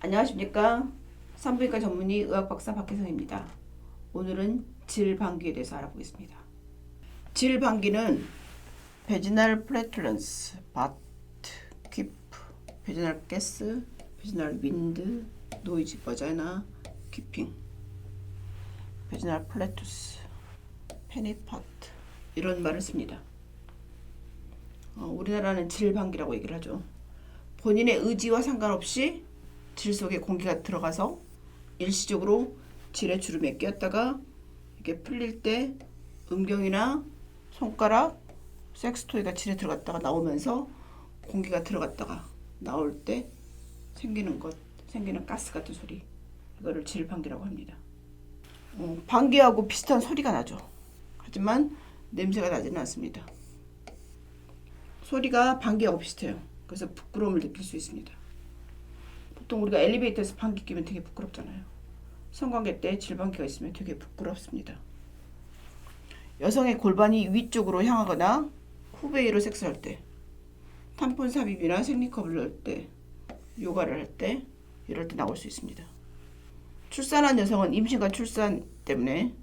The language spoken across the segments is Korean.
안녕하십니까. 산부인과 전문의 의학박사 박혜성입니다. 오늘은 질방귀에 대해서 알아보겠습니다. 질방귀는 베지널 플래투런스, 바트, 퀴프, 베지널 가스, 베지널 윈드, 노이즈, 버자이나, 퀴핑, 베지널 플래투스, 페니파트 이런 말을 씁니다. 우리나라는 질방귀라고 얘기를 하죠. 본인의 의지와 상관없이 질 속에 공기가 들어가서 일시적으로 질의 주름에 끼었다가 이렇게 풀릴 때 음경이나 손가락, 섹스토이가 질에 들어갔다가 나오면서 공기가 들어갔다가 나올 때 생기는 가스 같은 소리, 이거를 질방귀라고 합니다. 방귀하고 비슷한 소리가 나죠. 하지만 냄새가 나지는 않습니다. 소리가 방귀하고 비슷해요. 그래서 부끄러움을 느낄 수 있습니다. 보통 우리가 엘리베이터에서 방귀 뀌면 되게 부끄럽잖아요. 성관계 때 질방귀가 있으면 되게 부끄럽습니다. 여성의 골반이 위쪽으로 향하거나 후베이로 섹스할 때, 탐폰 삽입이나 생리컵을 넣을 때, 요가를 할 때, 이럴 때 나올 수 있습니다. 출산한 여성은 임신과 출산 때문에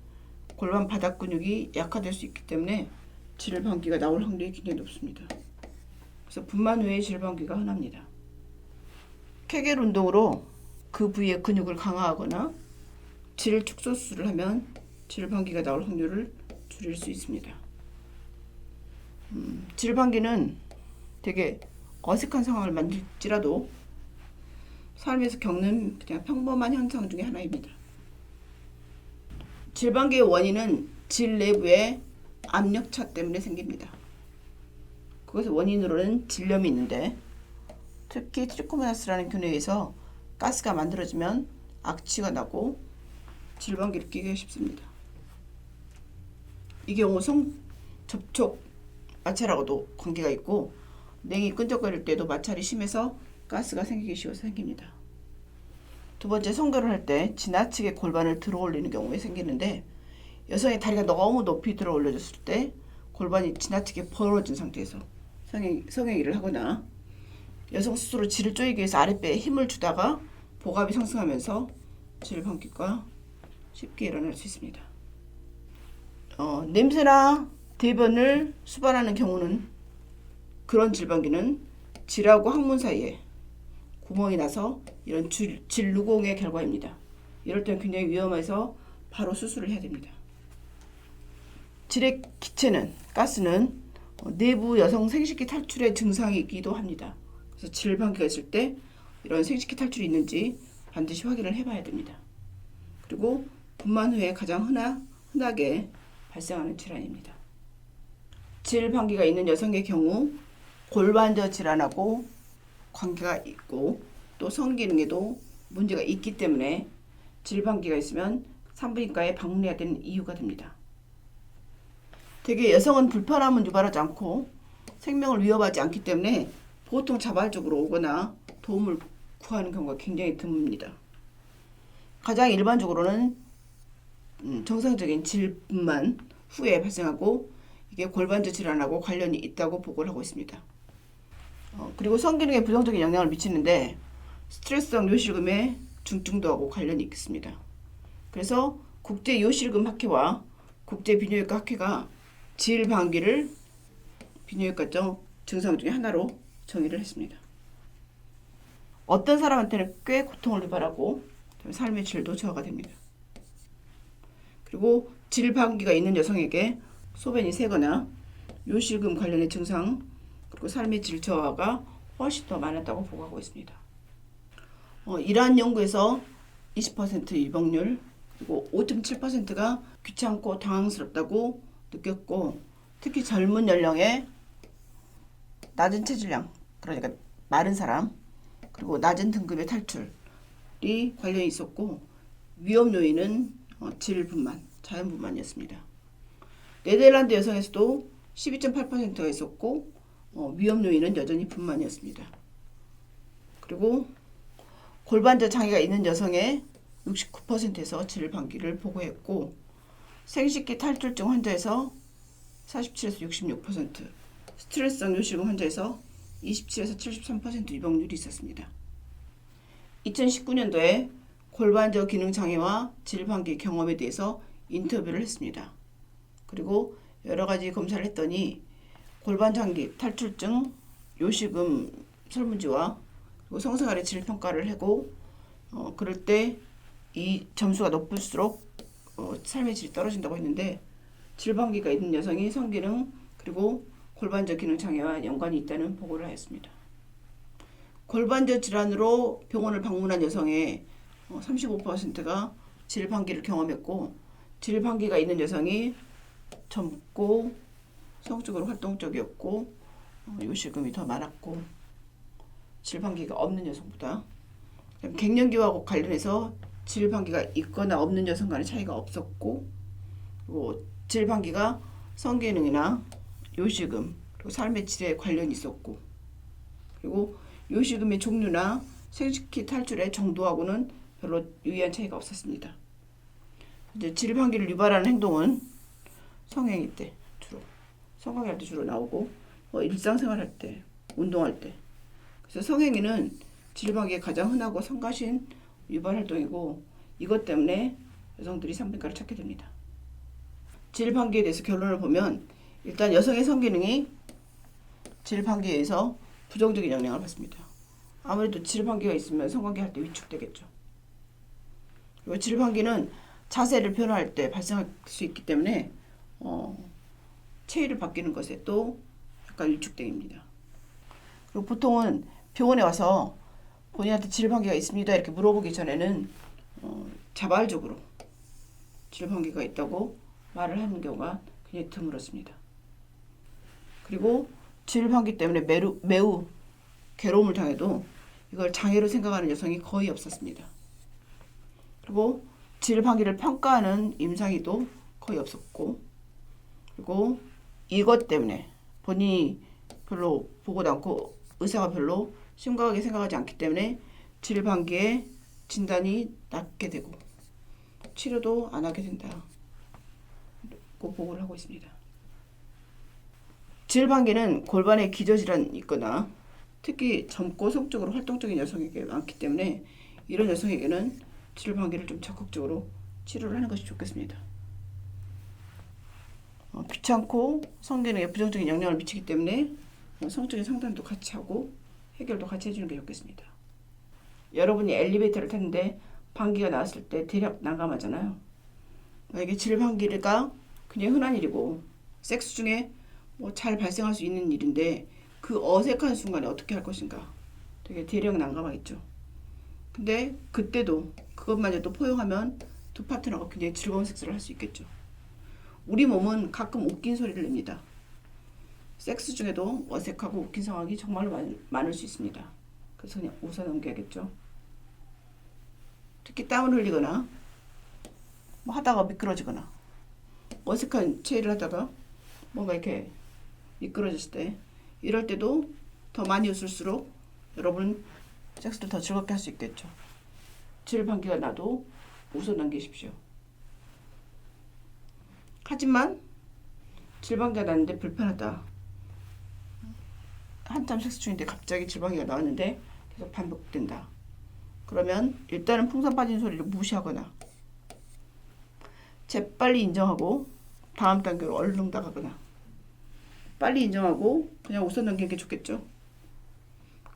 골반 바닥 근육이 약화될 수 있기 때문에 질방귀가 나올 확률이 굉장히 높습니다. 그래서 분만 후에 질방귀가 흔합니다. 케겔 운동으로 그 부위의 근육을 강화하거나 질 축소 수술을 하면 질방귀가 나올 확률을 줄일 수 있습니다. 질방귀는 되게 어색한 상황을 만들지라도 삶에서 겪는 그냥 평범한 현상 중에 하나입니다. 질방귀의 원인은 질 내부의 압력차 때문에 생깁니다. 그것의 원인으로는 질염이 있는데, 특히 트리코모나스라는 균에 의해서 가스가 만들어지면 악취가 나고 질방귀를 뀌기가 쉽습니다. 이 경우 접촉 마찰하고도 관계가 있고, 냉이 끈적거릴 때도 마찰이 심해서 가스가 생기기 쉬워서 생깁니다. 두 번째, 성결을 할 때 지나치게 골반을 들어 올리는 경우에 생기는데, 여성의 다리가 너무 높이 들어 올려졌을 때 골반이 지나치게 벌어진 상태에서 성행위를 하거나, 여성 스스로 질을 쪼이기 위해서 아랫배에 힘을 주다가 복압이 상승하면서 질방귀가 쉽게 일어날 수 있습니다. 냄새나 대변을 수반하는 경우는, 그런 질방귀는 질하고 항문 사이에 구멍이 나서 이런 질루공의 결과입니다. 이럴 때는 굉장히 위험해서 바로 수술을 해야 됩니다. 질의 기체는, 가스는 내부 여성 생식기 탈출의 증상이기도 합니다. 그래서 질방귀가 있을 때 이런 생식기 탈출이 있는지 반드시 확인을 해봐야 됩니다. 그리고 분만 후에 가장 흔하게 발생하는 질환입니다. 질방귀가 있는 여성의 경우 골반저 질환하고 관계가 있고, 또 성기능에도 문제가 있기 때문에 질방귀가 있으면 산부인과에 방문해야 되는 이유가 됩니다. 되게 여성은 불편함은 유발하지 않고 생명을 위협하지 않기 때문에 보통 자발적으로 오거나 도움을 구하는 경우가 굉장히 드뭅니다. 가장 일반적으로는 정상적인 질분만 후에 발생하고, 이게 골반저 질환하고 관련이 있다고 보고를 하고 있습니다. 그리고 성기능에 부정적인 영향을 미치는데, 스트레스성 요실금의 중증도하고 관련이 있습니다. 그래서 국제요실금학회와 국제비뇨기과 학회가 질방귀를 비뇨기과적 증상 중에 하나로 정의를 했습니다. 어떤 사람한테는 꽤 고통을 유발하고 삶의 질도 저하가 됩니다. 그리고 질방귀가 있는 여성에게 소변이 새거나 요실금 관련의 증상, 그리고 삶의 질 저하가 훨씬 더 많았다고 보고하고 있습니다. 이러한 연구에서 20% 유병률, 그리고 5.7%가 귀찮고 당황스럽다고 느꼈고, 특히 젊은 연령에 낮은 체질량, 그러니까 마른 사람, 그리고 낮은 등급의 탈출이 관련이 있었고, 위험 요인은 질분만, 자연분만이었습니다. 네덜란드 여성에서도 12.8%가 있었고, 위험 요인은 여전히 분만이었습니다. 그리고 골반저 장애가 있는 여성의 69%에서 질방귀를 보고했고, 생식기 탈출증 환자에서 47에서 66%, 스트레스성 요실금 환자에서 27에서 73% 유병률이 있었습니다. 2019년도에 골반저 기능 장애와 질방기 경험에 대해서 인터뷰를 했습니다. 그리고 여러 가지 검사를 했더니 골반장기 탈출증, 요식음 설문지와 그리고 성생활의 질 평가를 하고 그럴 때 이 점수가 높을수록 삶의 질이 떨어진다고 했는데 질방기가 있는 여성이 성기능 그리고 골반저 기능 장애와 연관이 있다는 보고를 하였습니다. 골반저 질환으로 병원을 방문한 여성의 35%가 질방기를 경험했고 질방기가 있는 여성이 젊고 성적으로 활동적이었고 요식음이 더 많았고 질방기가 없는 여성보다 갱년기와 관련해서 질방기가 있거나 없는 여성 간의 차이가 없었고 그리고 질방기가 성기능이나 요식음 그리고 삶의 질에 관련이 있었고 그리고 요식음의 종류나 생식기 탈출의 정도하고는 별로 유의한 차이가 없었습니다. 이제 질방기를 유발하는 행동은 성행위 때 주로 성관계할 때 주로 나오고 일상생활할 때 운동할 때 그래서 성행위는 질방기에 가장 흔하고 성가신 유발 활동이고 이것 때문에 여성들이 산부인과를 찾게 됩니다. 질방기에 대해서 결론을 보면 일단 여성의 성기능이 질방기에 의해서 부정적인 영향을 받습니다. 아무래도 질방기가 있으면 성관계 할 때 위축되겠죠. 그리고 질방기는 자세를 변화할 때 발생할 수 있기 때문에 체위를 바뀌는 것에 또 약간 위축됩니다. 그리고 보통은 병원에 와서 본인한테 질방기가 있습니다 이렇게 물어보기 전에는 자발적으로 질방기가 있다고 말을 하는 경우가 굉장히 드물었습니다. 그리고 질방기 때문에 매우 괴로움을 당해도 이걸 장애로 생각하는 여성이 거의 없었습니다. 그리고 질방기를 평가하는 임상의도 거의 없었고 그리고 이것 때문에 본인이 별로 보고도 않고 의사가 별로 심각하게 생각하지 않기 때문에 질방기의 진단이 낮게 되고 치료도 안 하게 된다고 보고를 하고 있습니다. 질방기는 골반에 기저질환이 있거나 특히 젊고 성적으로 활동적인 여성에게 많기 때문에 이런 여성에게는 질방기를 좀 적극적으로 치료를 하는 것이 좋겠습니다. 귀찮고 성기능에 부정적인 영향을 미치기 때문에 성적인 상담도 같이 하고 해결도 같이 해주는 게 좋겠습니다. 여러분이 엘리베이터를 탔는데 방귀가 나왔을 때 대략 난감하잖아요. 이게 질방기가 그냥 흔한 일이고 섹스 중에 잘 발생할 수 있는 일인데 그 어색한 순간에 어떻게 할 것인가 되게 대략 난감하겠죠. 근데 그때도 그것만해도 포용하면 두 파트너가 굉장히 즐거운 섹스를 할 수 있겠죠. 우리 몸은 가끔 웃긴 소리를 냅니다. 섹스 중에도 어색하고 웃긴 상황이 정말로 많을 수 있습니다. 그래서 그냥 웃어 넘겨야겠죠. 특히 땀을 흘리거나 하다가 미끄러지거나 어색한 체위를 하다가 뭔가 이렇게 미끄러졌을 때 이럴 때도 더 많이 웃을수록 여러분 섹스를 더 즐겁게 할 수 있겠죠. 질방기가 나도 웃어 넘기십시오. 하지만 질방기가 났는데 불편하다. 한참 섹스 중인데 갑자기 질방기가 나왔는데 계속 반복된다. 그러면 일단은 풍선 빠진 소리를 무시하거나 재빨리 인정하고 다음 단계로 얼른 나가거나 빨리 인정하고 그냥 웃어 넘기는 게 좋겠죠.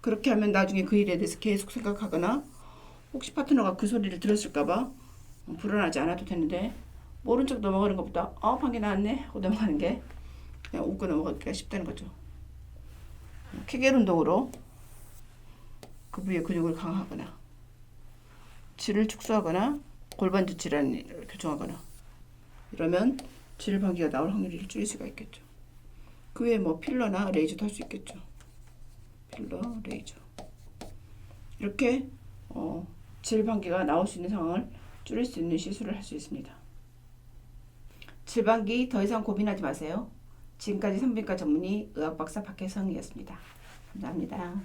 그렇게 하면 나중에 그 일에 대해서 계속 생각하거나 혹시 파트너가 그 소리를 들었을까봐 불안하지 않아도 되는데 모른 척 넘어가는 것보다 방귀 나왔네 하고 넘어가는 게 그냥 웃고 넘어가기가 쉽다는 거죠. 케겔 운동으로 그 부위의 근육을 강화하거나 질을 축소하거나 골반지 질환을 교정하거나 이러면 질방기가 나올 확률을 줄일 수가 있겠죠. 그 외에 필러나 레이저도 할 수 있겠죠. 필러, 레이저 이렇게 질방기가 나올 수 있는 상황을 줄일 수 있는 시술을 할 수 있습니다. 질방기 더 이상 고민하지 마세요. 지금까지 산부인과 전문의 의학박사 박혜성이었습니다. 감사합니다.